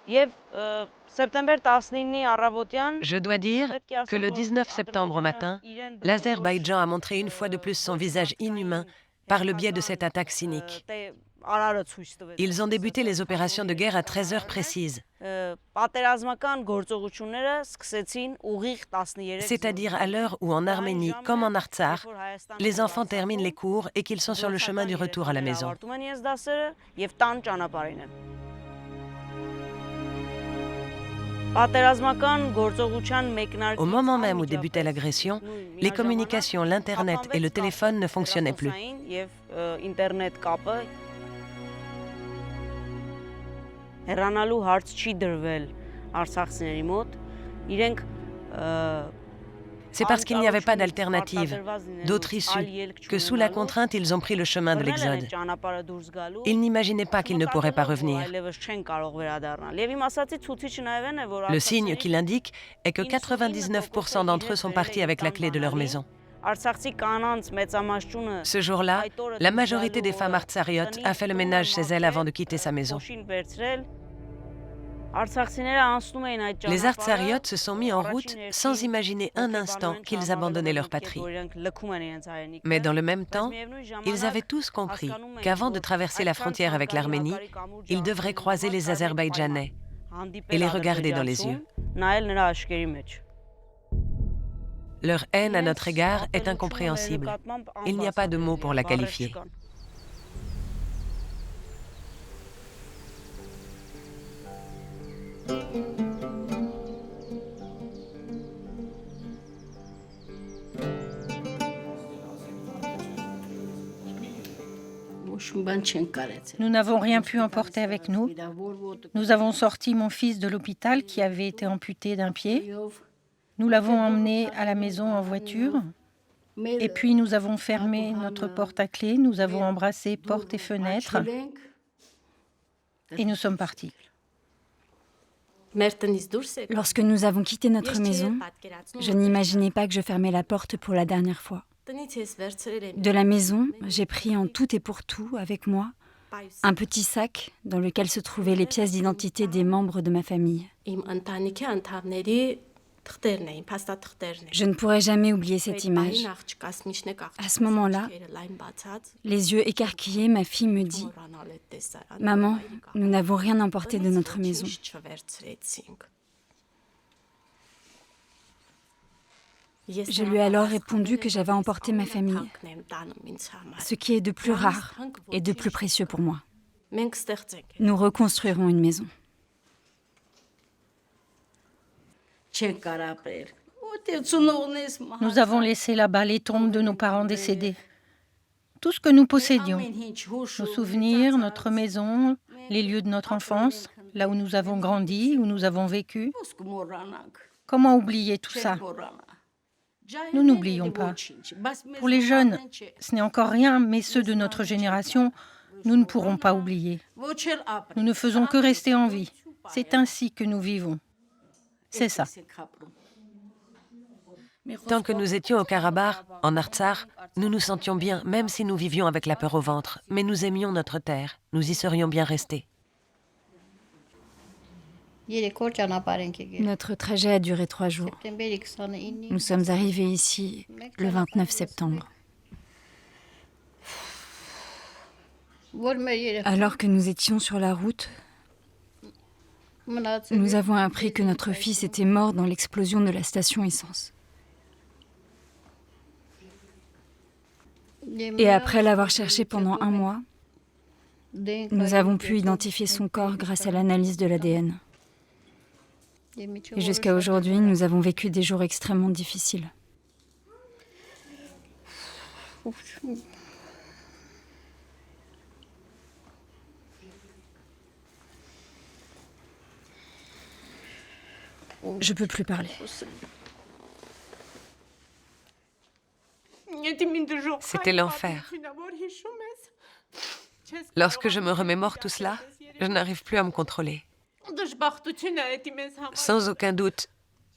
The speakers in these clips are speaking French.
Je dois dire que le 19 septembre au matin, l'Azerbaïdjan a montré une fois de plus son visage inhumain par le biais de cette attaque cynique. Ils ont débuté les opérations de guerre à 13 heures précises, c'est-à-dire à l'heure où en Arménie, comme en Artsakh, les enfants terminent les cours et qu'ils sont sur le chemin du retour à la maison. Au moment même où débutait l'agression, les communications, l'Internet et le téléphone ne fonctionnaient plus. C'est parce qu'il n'y avait pas d'alternative, d'autre issue, que sous la contrainte, ils ont pris le chemin de l'exode. Ils n'imaginaient pas qu'ils ne pourraient pas revenir. Le signe qui l'indique est que 99% d'entre eux sont partis avec la clé de leur maison. Ce jour-là, la majorité des femmes artsakiotes a fait le ménage chez elles avant de quitter sa maison. Les artsakiotes se sont mis en route sans imaginer un instant qu'ils abandonnaient leur patrie. Mais dans le même temps, ils avaient tous compris qu'avant de traverser la frontière avec l'Arménie, ils devraient croiser les Azerbaïdjanais et les regarder dans les yeux. Leur haine à notre égard est incompréhensible. Il n'y a pas de mots pour la qualifier. Nous n'avons rien pu emporter avec nous. Nous avons sorti mon fils de l'hôpital qui avait été amputé d'un pied. Nous l'avons emmené à la maison en voiture. Et puis nous avons fermé notre porte à clé. Nous avons embrassé portes et fenêtres. Et nous sommes partis. Lorsque nous avons quitté notre maison, je n'imaginais pas que je fermais la porte pour la dernière fois. De la maison, j'ai pris en tout et pour tout, avec moi, un petit sac dans lequel se trouvaient les pièces d'identité des membres de ma famille. Je ne pourrai jamais oublier cette image. À ce moment-là, les yeux écarquillés, ma fille me dit « Maman, nous n'avons rien emporté de notre maison. » Je lui ai alors répondu que j'avais emporté ma famille, ce qui est de plus rare et de plus précieux pour moi. Nous reconstruirons une maison. Nous avons laissé là-bas les tombes de nos parents décédés. Tout ce que nous possédions, nos souvenirs, notre maison, les lieux de notre enfance, là où nous avons grandi, où nous avons vécu. Comment oublier tout ça? Nous n'oublions pas. Pour les jeunes, ce n'est encore rien, mais ceux de notre génération, nous ne pourrons pas oublier. Nous ne faisons que rester en vie. C'est ainsi que nous vivons. C'est ça. Tant que nous étions au Karabakh, en Artsakh, nous nous sentions bien, même si nous vivions avec la peur au ventre. Mais nous aimions notre terre. Nous y serions bien restés. Notre trajet a duré 3 jours. Nous sommes arrivés ici le 29 septembre. Alors que nous étions sur la route, nous avons appris que notre fils était mort dans l'explosion de la station essence. Et après l'avoir cherché pendant 1 mois, nous avons pu identifier son corps grâce à l'analyse de l'ADN. Et jusqu'à aujourd'hui, nous avons vécu des jours extrêmement difficiles. Je ne peux plus parler. C'était l'enfer. Lorsque je me remémore tout cela, je n'arrive plus à me contrôler. Sans aucun doute,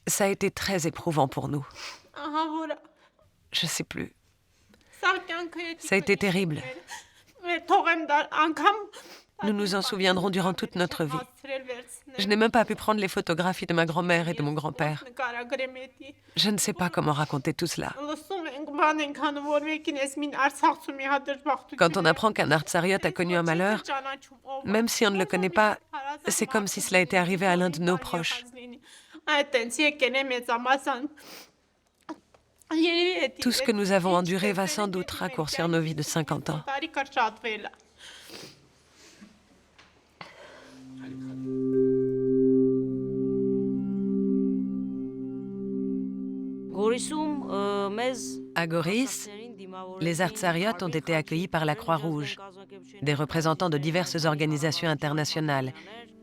ça a été très éprouvant pour nous. Je ne sais plus. Ça a été terrible. Nous nous en souviendrons durant toute notre vie. Je n'ai même pas pu prendre les photographies de ma grand-mère et de mon grand-père. Je ne sais pas comment raconter tout cela. Quand on apprend qu'un artsariote a connu un malheur, même si on ne le connaît pas, c'est comme si cela était arrivé à l'un de nos proches. Tout ce que nous avons enduré va sans doute raccourcir nos vies de 50 ans. À Goris, les artsariotes ont été accueillis par la Croix-Rouge, des représentants de diverses organisations internationales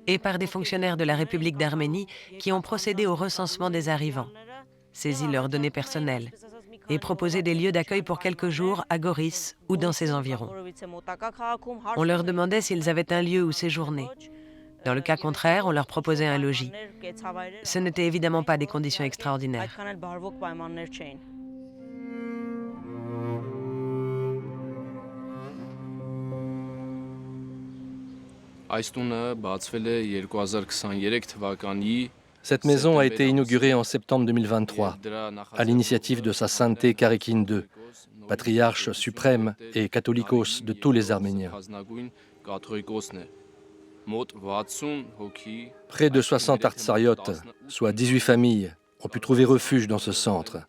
et par des fonctionnaires de la République d'Arménie qui ont procédé au recensement des arrivants, saisi leurs données personnelles et proposé des lieux d'accueil pour quelques jours à Goris ou dans ses environs. On leur demandait s'ils avaient un lieu où séjourner. Dans le cas contraire, on leur proposait un logis. Ce n'étaient évidemment pas des conditions extraordinaires. Cette maison a été inaugurée en septembre 2023, à l'initiative de Sa Sainteté Karékine II, patriarche suprême et catholicos de tous les Arméniens. Près de 60 artsariotes, soit 18 familles, ont pu trouver refuge dans ce centre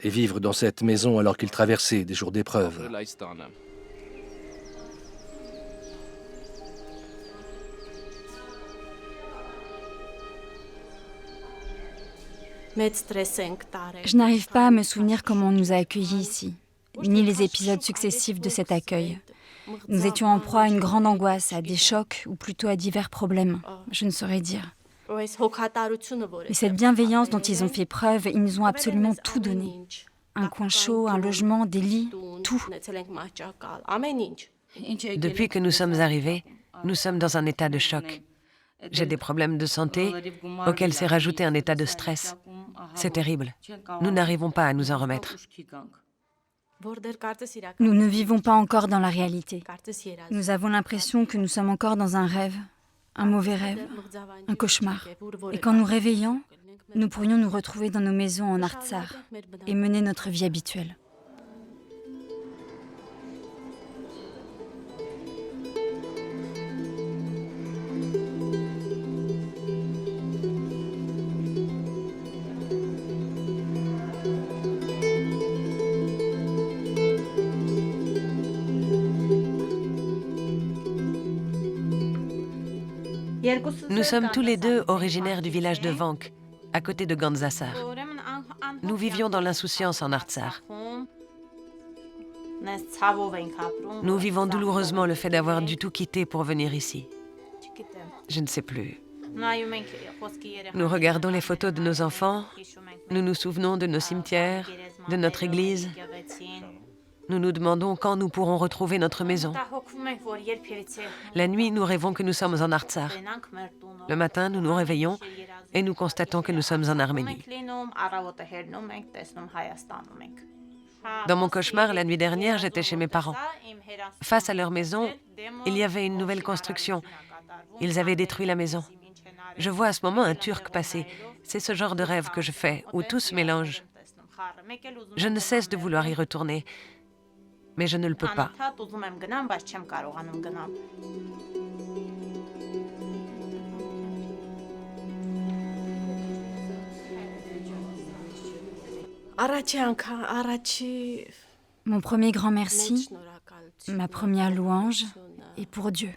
et vivre dans cette maison alors qu'ils traversaient des jours d'épreuve. Je n'arrive pas à me souvenir comment on nous a accueillis ici, ni les épisodes successifs de cet accueil. Nous étions en proie à une grande angoisse, à des chocs ou plutôt à divers problèmes, je ne saurais dire. Et cette bienveillance dont ils ont fait preuve, ils nous ont absolument tout donné. Un coin chaud, un logement, des lits, tout. Depuis que nous sommes arrivés, nous sommes dans un état de choc. J'ai des problèmes de santé auxquels s'est rajouté un état de stress. C'est terrible. Nous n'arrivons pas à nous en remettre. Nous ne vivons pas encore dans la réalité. Nous avons l'impression que nous sommes encore dans un rêve, un mauvais rêve, un cauchemar. Et quand nous réveillons, nous pourrions nous retrouver dans nos maisons en Artsakh et mener notre vie habituelle. Nous sommes tous les deux originaires du village de Vank, à côté de Gandzasar. Nous vivions dans l'insouciance en Artsakh. Nous vivons douloureusement le fait d'avoir dû tout quitter pour venir ici. Je ne sais plus. Nous regardons les photos de nos enfants, nous nous souvenons de nos cimetières, de notre église. Nous nous demandons quand nous pourrons retrouver notre maison. La nuit, nous rêvons que nous sommes en Artsakh. Le matin, nous nous réveillons et nous constatons que nous sommes en Arménie. Dans mon cauchemar, la nuit dernière, j'étais chez mes parents. Face à leur maison, il y avait une nouvelle construction. Ils avaient détruit la maison. Je vois à ce moment un Turc passer. C'est ce genre de rêve que je fais, où tout se mélange. Je ne cesse de vouloir y retourner, mais je ne le peux pas. Mon premier grand merci, ma première louange est pour Dieu.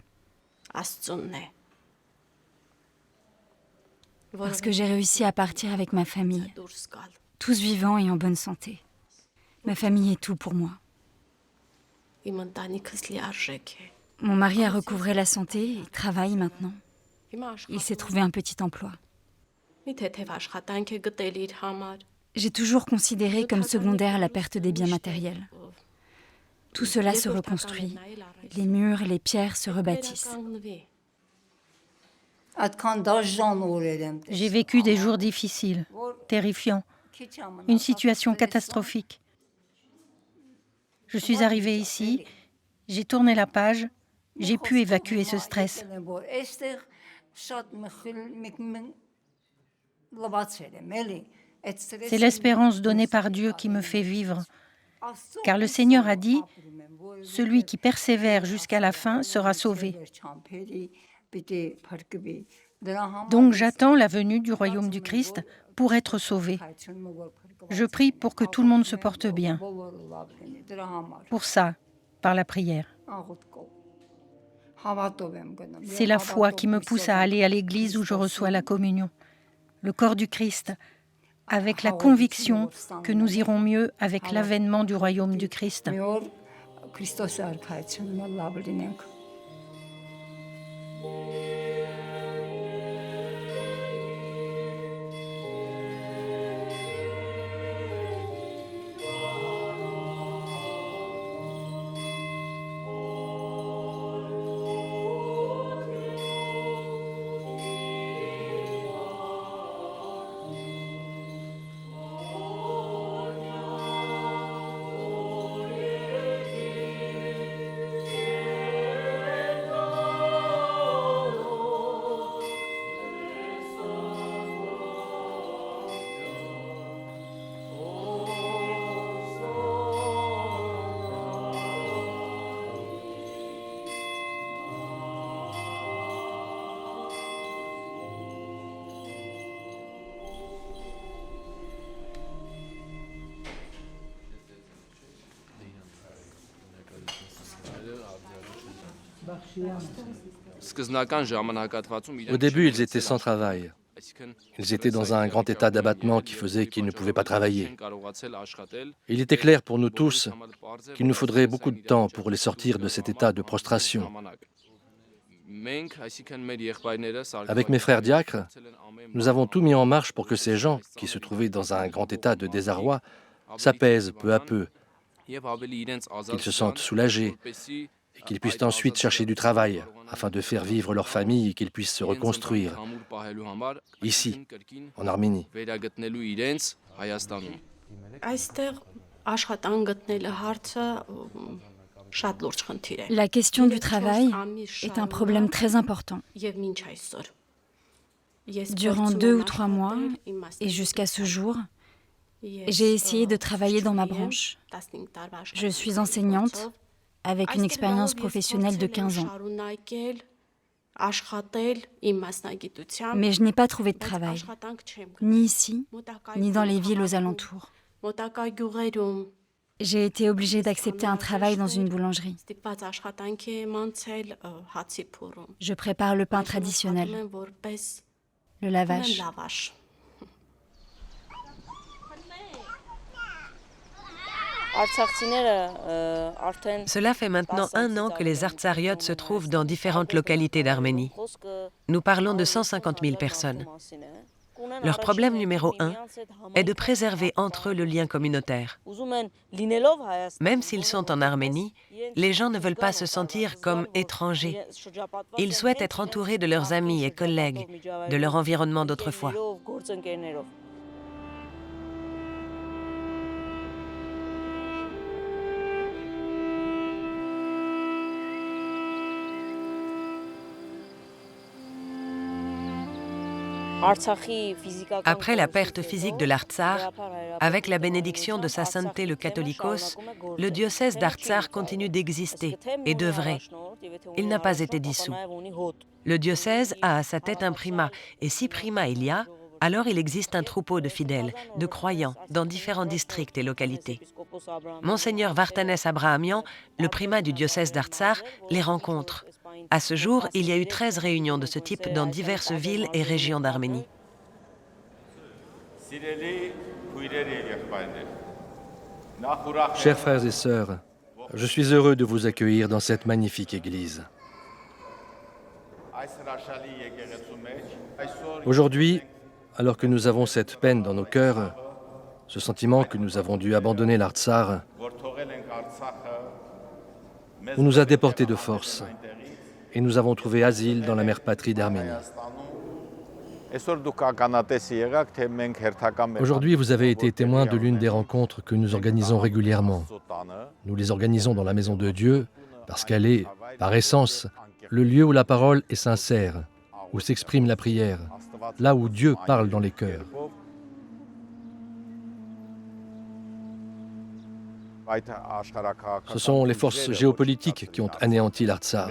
Parce que j'ai réussi à partir avec ma famille, tous vivants et en bonne santé. Ma famille est tout pour moi. Mon mari a recouvré la santé et travaille maintenant. Il s'est trouvé un petit emploi. J'ai toujours considéré comme secondaire la perte des biens matériels. Tout cela se reconstruit. Les murs et les pierres se rebâtissent. J'ai vécu des jours difficiles, terrifiants, une situation catastrophique. Je suis arrivée ici, j'ai tourné la page, j'ai pu évacuer ce stress. C'est l'espérance donnée par Dieu qui me fait vivre, car le Seigneur a dit, « Celui qui persévère jusqu'à la fin sera sauvé ». Donc j'attends la venue du royaume du Christ pour être sauvé. Je prie pour que tout le monde se porte bien. Pour ça, par la prière. C'est la foi qui me pousse à aller à l'église où je reçois la communion, le corps du Christ, avec la conviction que nous irons mieux avec l'avènement du royaume du Christ. Au début, ils étaient sans travail. Ils étaient dans un grand état d'abattement qui faisait qu'ils ne pouvaient pas travailler. Il était clair pour nous tous qu'il nous faudrait beaucoup de temps pour les sortir de cet état de prostration. Avec mes frères diacres, nous avons tout mis en marche pour que ces gens, qui se trouvaient dans un grand état de désarroi, s'apaisent peu à peu, qu'ils se sentent soulagés et qu'ils puissent ensuite chercher du travail afin de faire vivre leur famille et qu'ils puissent se reconstruire ici, en Arménie. La question du travail est un problème très important. Durant 2 ou 3 mois, et jusqu'à ce jour, j'ai essayé de travailler dans ma branche. Je suis enseignante avec une expérience professionnelle de 15 ans. Mais je n'ai pas trouvé de travail, ni ici, ni dans les villes aux alentours. J'ai été obligée d'accepter un travail dans une boulangerie. Je prépare le pain traditionnel, le lavash. Cela fait maintenant 1 an que les artsariotes se trouvent dans différentes localités d'Arménie. Nous parlons de 150 000 personnes. Leur problème numéro 1 est de préserver entre eux le lien communautaire. Même s'ils sont en Arménie, les gens ne veulent pas se sentir comme étrangers. Ils souhaitent être entourés de leurs amis et collègues, de leur environnement d'autrefois. Après la perte physique de l'Artsar, avec la bénédiction de sa sainteté le Catholicos, le diocèse d'Artsar continue d'exister et d'œuvrer. Il n'a pas été dissous. Le diocèse a à sa tête un primat, et si primat il y a, alors il existe un troupeau de fidèles, de croyants, dans différents districts et localités. Monseigneur Vartanès Abrahamian, le primat du diocèse d'Artsar, les rencontre. À ce jour, il y a eu 13 réunions de ce type dans diverses villes et régions d'Arménie. Chers frères et sœurs, je suis heureux de vous accueillir dans cette magnifique église. Aujourd'hui, alors que nous avons cette peine dans nos cœurs, ce sentiment que nous avons dû abandonner l'Artsar, on nous a déportés de force et nous avons trouvé asile dans la mère patrie d'Arménie. Aujourd'hui, vous avez été témoin de l'une des rencontres que nous organisons régulièrement. Nous les organisons dans la maison de Dieu parce qu'elle est, par essence, le lieu où la parole est sincère, où s'exprime la prière, là où Dieu parle dans les cœurs. Ce sont les forces géopolitiques qui ont anéanti l'Artsar.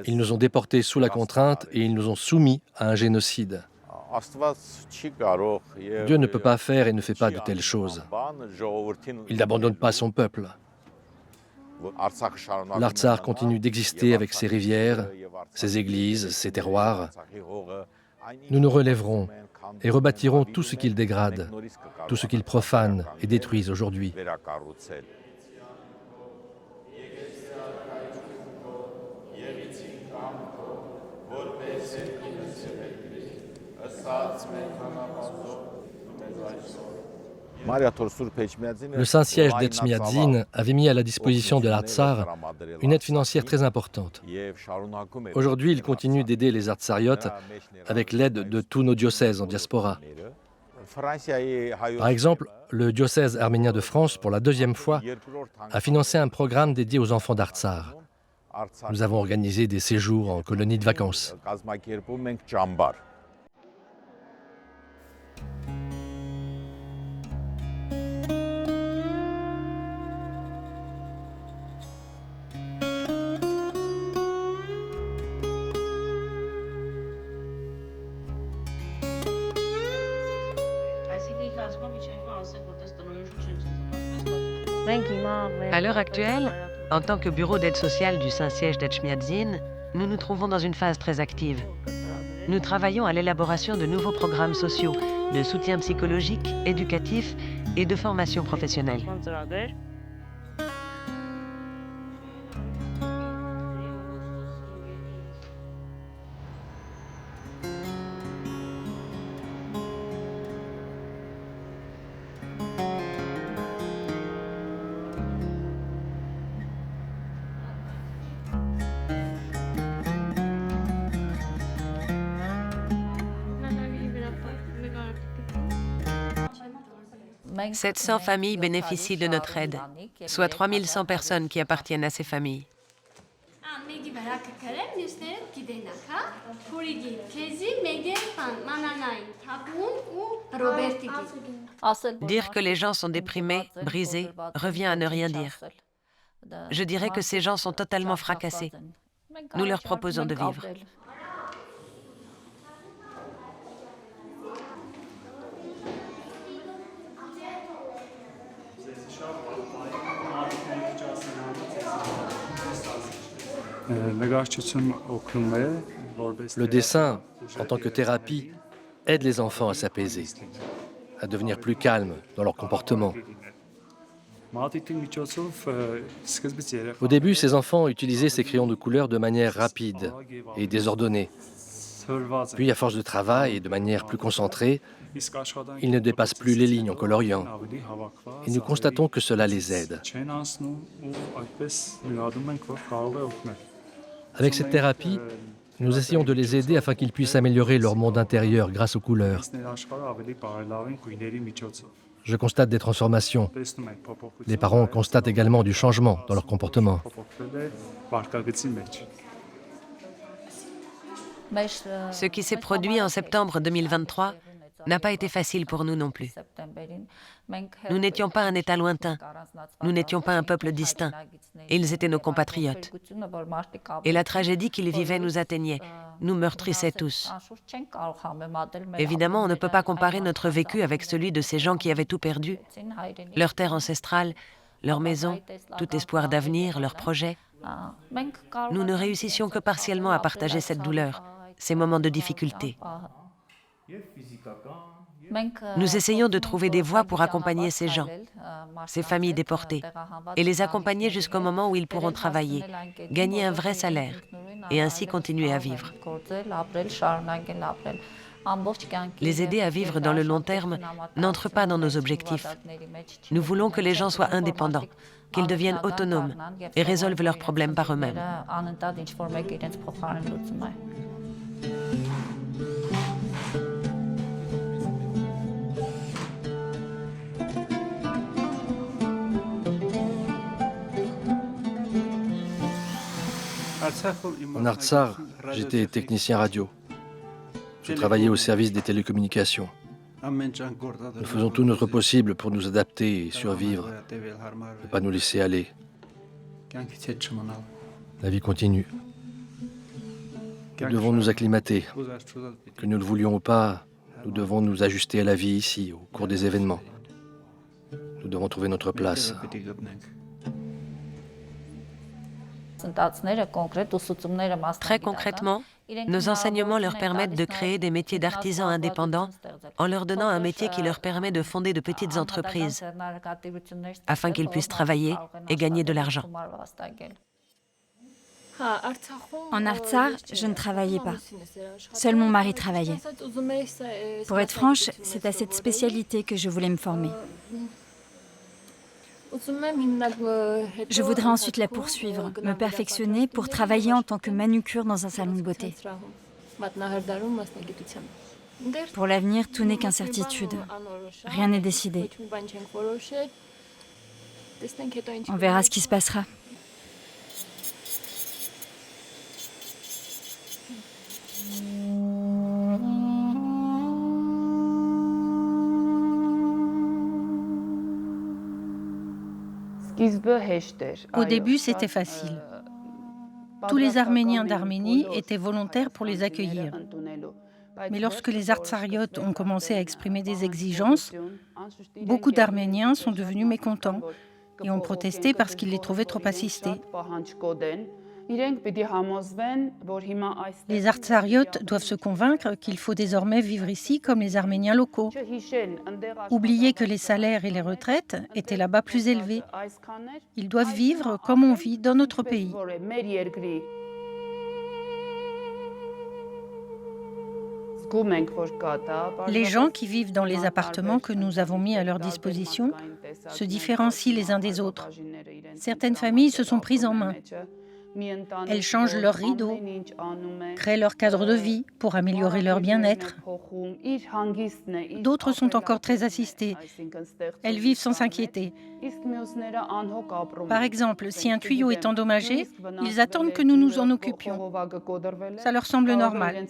Ils nous ont déportés sous la contrainte et ils nous ont soumis à un génocide. Dieu ne peut pas faire et ne fait pas de telles choses. Il n'abandonne pas son peuple. L'Artsar continue d'exister avec ses rivières, ses églises, ses terroirs. Nous nous relèverons et rebâtirons tout ce qu'il dégrade, tout ce qu'il profane et détruise aujourd'hui. Le Saint-Siège d'Etchmiadzin avait mis à la disposition de l'Artsar une aide financière très importante. Aujourd'hui, il continue d'aider les Artsariotes avec l'aide de tous nos diocèses en diaspora. Par exemple, le diocèse arménien de France, pour la 2e fois, a financé un programme dédié aux enfants d'Artsar. Nous avons organisé des séjours en colonies de vacances. À l'heure actuelle, en tant que bureau d'aide sociale du Saint-Siège d'Etchmiadzin, nous nous trouvons dans une phase très active. Nous travaillons à l'élaboration de nouveaux programmes sociaux, de soutien psychologique, éducatif et de formation professionnelle. « 700 familles bénéficient de notre aide, soit 3100 personnes qui appartiennent à ces familles. Dire que les gens sont déprimés, brisés, revient à ne rien dire. Je dirais que ces gens sont totalement fracassés. Nous leur proposons de vivre. Le dessin, en tant que thérapie, aide les enfants à s'apaiser. à devenir plus calmes dans leur comportement. Au début, ces enfants utilisaient ces crayons de couleur de manière rapide et désordonnée. Puis, à force de travail et de manière plus concentrée, ils ne dépassent plus les lignes en coloriant. Et nous constatons que cela les aide. Avec cette thérapie, nous essayons de les aider afin qu'ils puissent améliorer leur monde intérieur grâce aux couleurs. Je constate des transformations. Les parents constatent également du changement dans leur comportement. Ce qui s'est produit en septembre 2023 n'a pas été facile pour nous non plus. Nous n'étions pas un État lointain, nous n'étions pas un peuple distinct. Ils étaient nos compatriotes. Et la tragédie qu'ils vivaient nous atteignait, nous meurtrissait tous. Évidemment, on ne peut pas comparer notre vécu avec celui de ces gens qui avaient tout perdu, leur terre ancestrale, leur maison, tout espoir d'avenir, leurs projets. Nous ne réussissions que partiellement à partager cette douleur, ces moments de difficulté. Nous essayons de trouver des voies pour accompagner ces gens, ces familles déportées, et les accompagner jusqu'au moment où ils pourront travailler, gagner un vrai salaire, et ainsi continuer à vivre. Les aider à vivre dans le long terme n'entre pas dans nos objectifs. Nous voulons que les gens soient indépendants, qu'ils deviennent autonomes et résolvent leurs problèmes par eux-mêmes. En Artsakh, j'étais technicien radio. Je travaillais au service des télécommunications. Nous faisons tout notre possible pour nous adapter et survivre, ne pas nous laisser aller. La vie continue. Nous devons nous acclimater. Que nous le voulions ou pas, nous devons nous ajuster à la vie ici, au cours des événements. Nous devons trouver notre place. Très concrètement, nos enseignements leur permettent de créer des métiers d'artisans indépendants en leur donnant un métier qui leur permet de fonder de petites entreprises afin qu'ils puissent travailler et gagner de l'argent. En Artsakh, je ne travaillais pas. Seul mon mari travaillait. Pour être franche, c'est à cette spécialité que je voulais me former. Je voudrais ensuite la poursuivre, me perfectionner pour travailler en tant que manucure dans un salon de beauté. Pour l'avenir, tout n'est qu'incertitude. Rien n'est décidé. On verra ce qui se passera. Au début, c'était facile. Tous les Arméniens d'Arménie étaient volontaires pour les accueillir. Mais lorsque les Artsakiotes ont commencé à exprimer des exigences, beaucoup d'Arméniens sont devenus mécontents et ont protesté parce qu'ils les trouvaient trop assistés. Les Artsakiotes doivent se convaincre qu'il faut désormais vivre ici comme les Arméniens locaux. Oublier que les salaires et les retraites étaient là-bas plus élevés. Ils doivent vivre comme on vit dans notre pays. Les gens qui vivent dans les appartements que nous avons mis à leur disposition se différencient les uns des autres. Certaines familles se sont prises en main. Elles changent leurs rideaux, créent leur cadre de vie pour améliorer leur bien-être. D'autres sont encore très assistées. Elles vivent sans s'inquiéter. Par exemple, si un tuyau est endommagé, ils attendent que nous nous en occupions. Ça leur semble normal.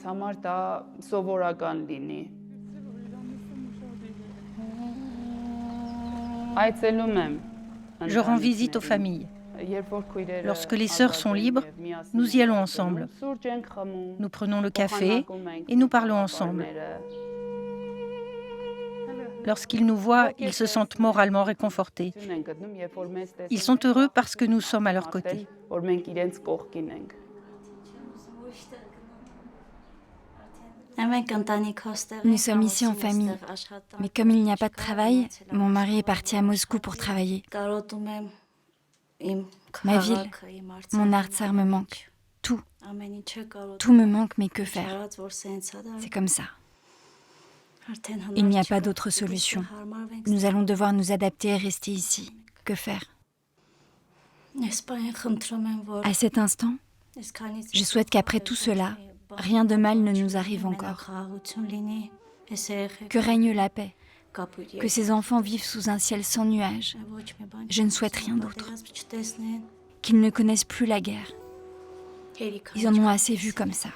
Je rends visite aux familles. Lorsque les sœurs sont libres, nous y allons ensemble. Nous prenons le café et nous parlons ensemble. Lorsqu'ils nous voient, ils se sentent moralement réconfortés. Ils sont heureux parce que nous sommes à leur côté. Nous sommes ici en famille, mais comme il n'y a pas de travail, mon mari est parti à Moscou pour travailler. Ma ville, mon Artsar me manque. Tout. Tout me manque, mais que faire? C'est comme ça. Il n'y a pas d'autre solution. Nous allons devoir nous adapter et rester ici. Que faire? À cet instant, je souhaite qu'après tout cela, rien de mal ne nous arrive encore. Que règne la paix. Que ces enfants vivent sous un ciel sans nuages. Je ne souhaite rien d'autre. Qu'ils ne connaissent plus la guerre. Ils en ont assez vu comme ça.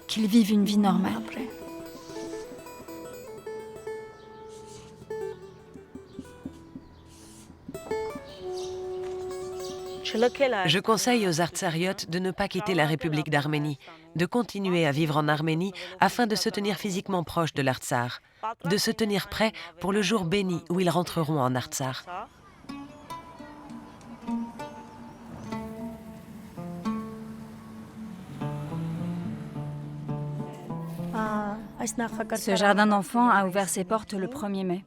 Qu'ils vivent une vie normale. Je conseille aux artsariotes de ne pas quitter la République d'Arménie, de continuer à vivre en Arménie afin de se tenir physiquement proche de l'Artsar, de se tenir prêts pour le jour béni où ils rentreront en Artsar. Ce jardin d'enfants a ouvert ses portes le 1er mai.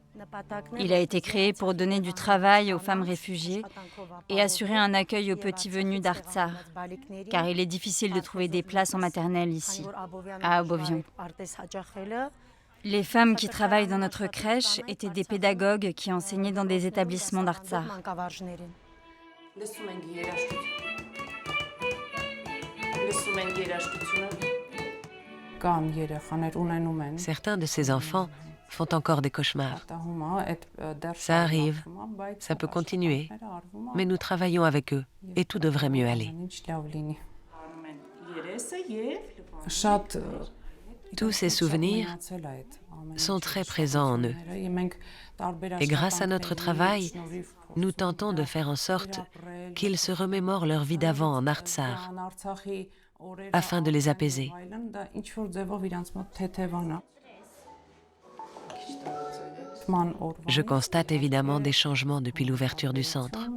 Il a été créé pour donner du travail aux femmes réfugiées et assurer un accueil aux petits venus d'Artsar, car il est difficile de trouver des places en maternelle ici, à Abovian. Les femmes qui travaillent dans notre crèche étaient des pédagogues qui enseignaient dans des établissements d'Artsar. Certains de ces enfants font encore des cauchemars. Ça arrive, ça peut continuer, mais nous travaillons avec eux et tout devrait mieux aller. Tous ces souvenirs sont très présents en eux. Et grâce à notre travail, nous tentons de faire en sorte qu'ils se remémorent leur vie d'avant en Artsar, afin de les apaiser. Je constate évidemment des changements depuis l'ouverture du centre.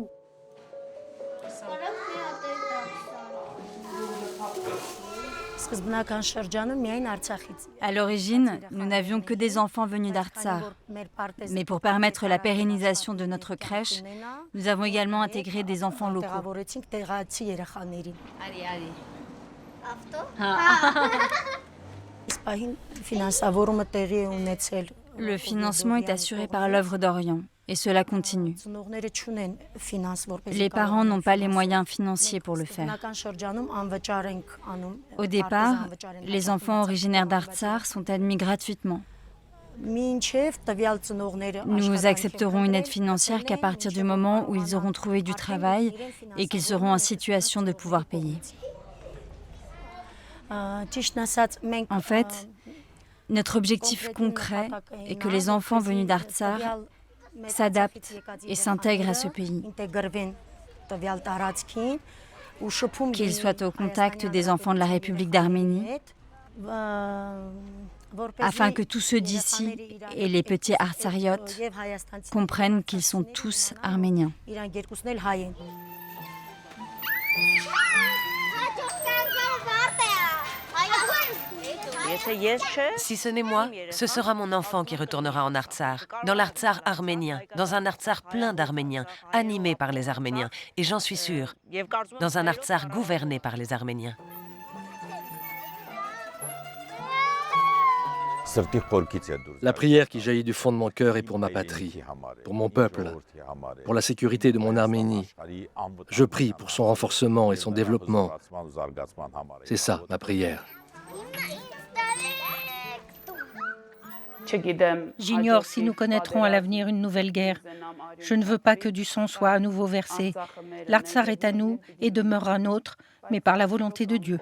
À l'origine, nous n'avions que des enfants venus d'Artsar. Mais pour permettre la pérennisation de notre crèche, nous avons également intégré des enfants locaux. Le financement est assuré par l'œuvre d'Orient et cela continue. Les parents n'ont pas les moyens financiers pour le faire. Au départ, les enfants originaires d'Artsar sont admis gratuitement. Nous accepterons une aide financière qu'à partir du moment où ils auront trouvé du travail et qu'ils seront en situation de pouvoir payer. En fait, notre objectif concret est que les enfants venus d'Artsar s'adaptent et s'intègrent à ce pays. Qu'ils soient au contact des enfants de la République d'Arménie, afin que tous ceux d'ici et les petits artsariotes comprennent qu'ils sont tous arméniens. Si ce n'est moi, ce sera mon enfant qui retournera en Artsar, dans l'Artsar arménien, dans un Artsar plein d'Arméniens, animé par les Arméniens, et j'en suis sûre, dans un Artsar gouverné par les Arméniens. La prière qui jaillit du fond de mon cœur est pour ma patrie, pour mon peuple, pour la sécurité de mon Arménie. Je prie pour son renforcement et son développement. C'est ça, ma prière. J'ignore si nous connaîtrons à l'avenir une nouvelle guerre. Je ne veux pas que du sang soit à nouveau versé. L'Artsar est à nous et demeurera nôtre, mais par la volonté de Dieu.